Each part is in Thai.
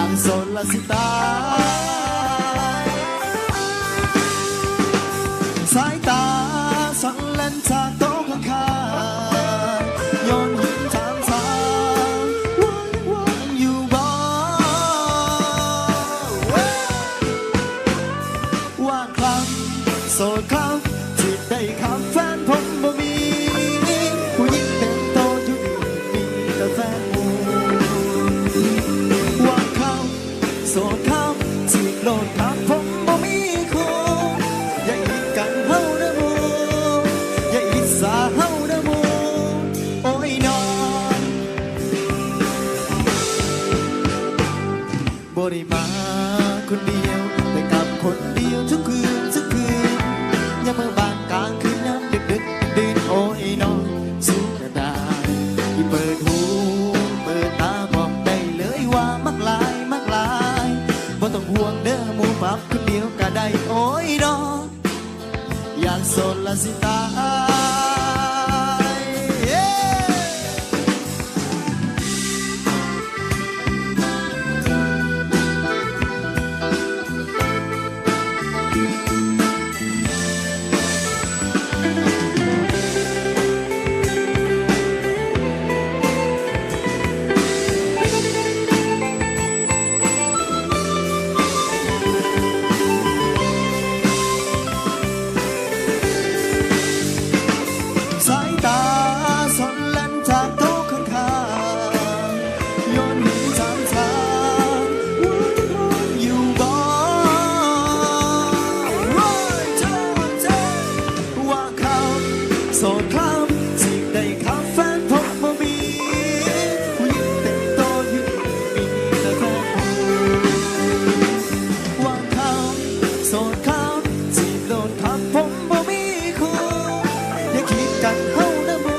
อย่างโซนละสิตายสายตาสั่นเล่นจากโต๊ะข้างๆโยนหินถามทางวนอยู่บ่ว่างครั้งโสดครั้งที่ได้คำแฟนผมบ่มีผู้หญิงเต็มโตอยู่ดีมีแต่แฟนมูว่างครั้งโสดครั้งที่โลดคำผมบ่มีคู่อย่าอีกกันเฮาเด้อมูอย่าอีกสาเฮาเด้อมูโอ้ยน้องบ่ได้มาคนเดียวแต่กับคนเดียวทุกคืนทุกคืนอย่าเมื่อบางกลางคืนน้ำดึกดึกดื่นโอ้ยน้องสู้ก็ได้ที่เปิดหูเปิดตาบอกได้เลยว่ามักหลายมักหลายบ่ต้องห่วงเด้อหมู่ปับคนเดียวก็ได้โอ้ยน้องอยากโสดละสิตายสายตาสนเล่นจากโต๊ะข้างๆโยนหินถามทางวนอยู่บ่ว่าเขาโสดเขาที่ได้คำแฟนผมบ่มีผู้หญิงเต็มโตอยู่ดีมีแต่แฟนว่าเขาโสดเขาที่โดนคำผมบ่มีคู่อย่าคิดกันเฮาเด้อมู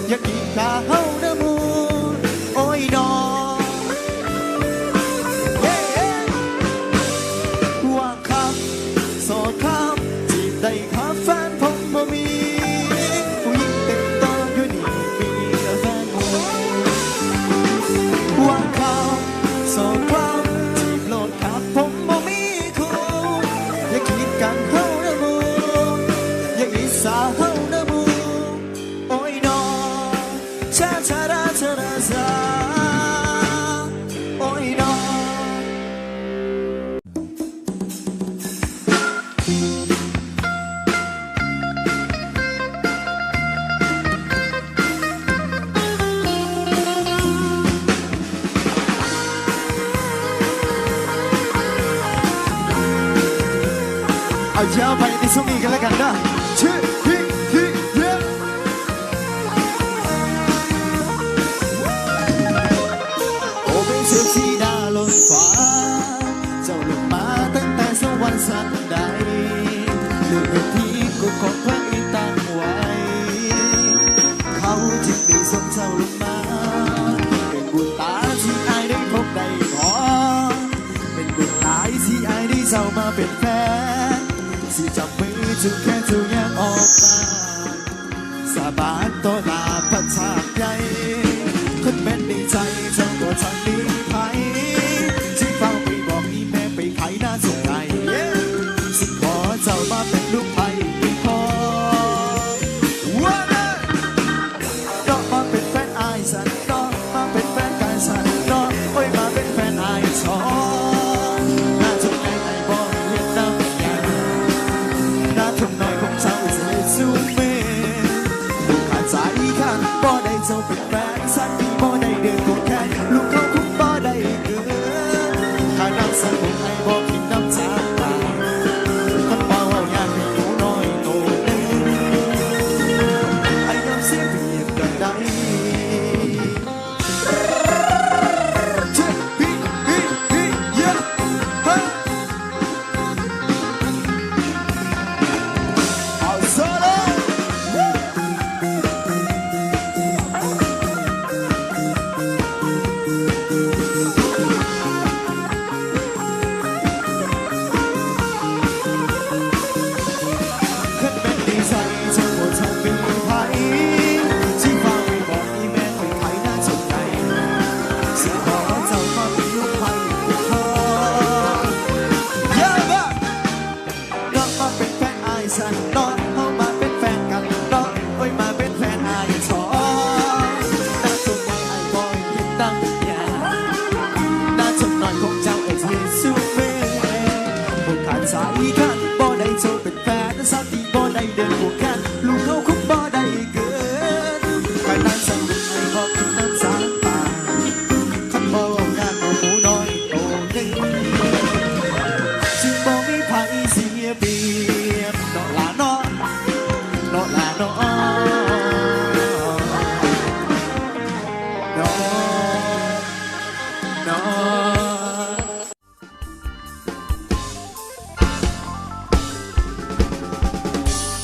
อย่าคิดกาเฮาเด้อมูโอ้ยน้องว่าครับโสดครับที่ได้ครับแฟนผมบ่มีผู้หญิงเต็มโตอยู่นี่มีแต่แฟนมูว่าครับโสดครับที่โลดครับผมบ่มีคู่อย่าคิดกันเฮาเด้อมูอย่าอิจฉาเฮาเด้อมูโอ้ยน้องชาชาราชาราชาโอ้ยน้องเอายาวไปในช่วงนี้กันแล้วกันนะชื่อฮิฮิเยโอเป็นเสือที่ดาลนฟ้าเจ้าลงมาตั้งแต่สวรรค์สันใดเรื่องที่ก็ของพระอินทร์ตั้งไว้เขาจึงได้ส่งเจ้าลงมาเป็นบุญตาที่อายได้พบได้ขอเป็นบุญตาที่อายได้เจ้ามาเป็นแฟนที่จับมือจุกแค่จุกยังออกมาสาบานต่อหน้าพระชาติใหญ่คนเป็นในใจเจ้าตัวฉันดีไผ่ที่เฝ้าไปบอกนี่แม่ไปไผ่หน้าสงไงสิขอเจ้ามาเป็นลูกไผ่ปีคอว่าเลยดอกมาเป็นแฟนอายสันดอกมาเป็นแฟนกายสันดอกโอ้ยมาเป็นแฟนอายชอน่าจุกไงไอ้บอกเวียดนามน่าทุ่มน้อยของเจ้าเสียสู้เมลูกขาดใจข้างบ่ได้เจ้าเป็นแฟนสันดีบ่ได้เดือดโกรธแค้นลูกเขาคงบ่ได้เกินถ้าน้ำสันผมไอ้บอกกินน้ำจากตาคนบ่เอาอยากให้หนูน้อยโตเล่ไอ้ยอมเสียเปรียบกันได้ อ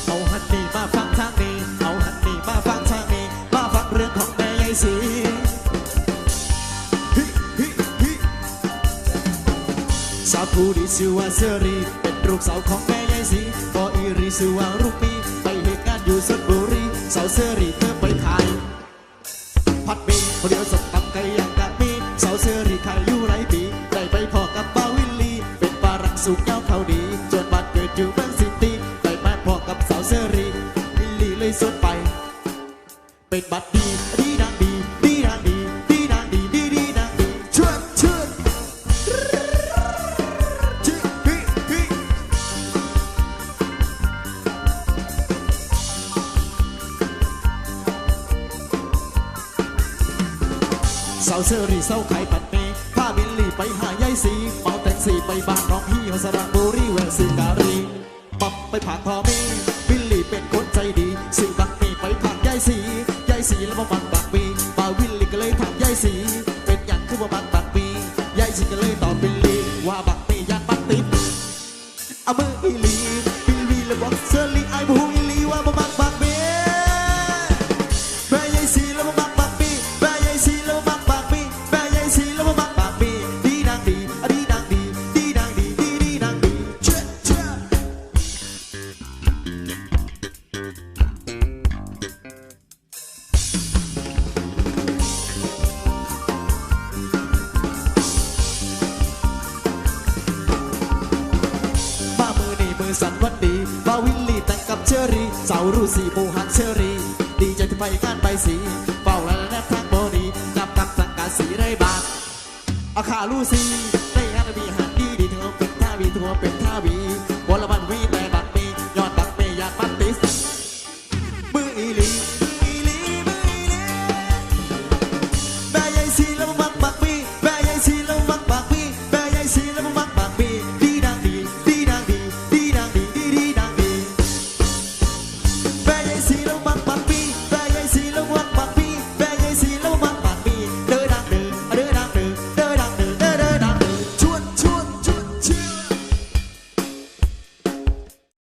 เอาฮันนี่มาฟังทางนี้เอาฮันนี่มาฟังทางนี้มาฟังเรื่องของแม่ยายศรีสาวผู้ดีชื่อว่าเสรีเป็นลูกสาวของแม่ยายศรีพออีรีชื่อว่าลูกมีไปเหตุงานอยู่ชลบุรีสาวเสรีเธอไปขายผัดหมี่คนเดียวสมตำไก่ย่างกะมีสาวเสรีขายอยู่ไรปีได้ไปพอกับบ่าววิลลี่เป็นฝรั่งสูงยาวเขาดีจนบ้านเกิดอยู่เมืองซิตี้ได้มาพอกับสาวเสรีวิลลี่เลยสวนไปเป็นบัดดีดีดังดีดีดังดีดีดังดีดีดีดังดีเชิญเชิญจิฮิฮิสาวเสรีเศร้าขายผัดเมย์พาวิลลี่ไปหายายสีเมาแท็กซี่ไปบ้านน้องพี่สระบุรีแวะซื้อการีปับไปผักพอมีวิลลี่เป็นคนใจดีซื้อบักมีไปผักยายสียายสีแล้วมาบักบักมีบ่าววิลลี่ก็เลยถามยายสีเป็นอย่างคือว่าบักบักมียายสีก็เลยตอบวิลลี่ว่าบักมียันบักติดเอามืออีลีวิลลี่แล้วบอกเซอรี่ไอ้บูอีลีว่ามาบักบักมีแม่ยายสีแล้วมาบักบักมีแม่ยายสีแล้วมาบักบักมีแม่ยายสีแล้วมาบักบักมีดีดังดีดีดังดีดีดังดีดีดีดังดีเชื่อเชื่อบ้ามือนี่มือสั่นวันดีบ่าววิลลี่แต่งกับเชอรี่สาวรู้สีหมูหันเชอรี่ดีใจที่ไปงานใบสีเฝ้าแล้วแนบทางโบนีนับตักสังกาสีไรบาทอาคาลูซีได้งานมีหันดีดีถึงเป็นท่าวีถึงเป็นท่าวีวอลบันวีแต่บักมียอดบักเมยาดบัตติส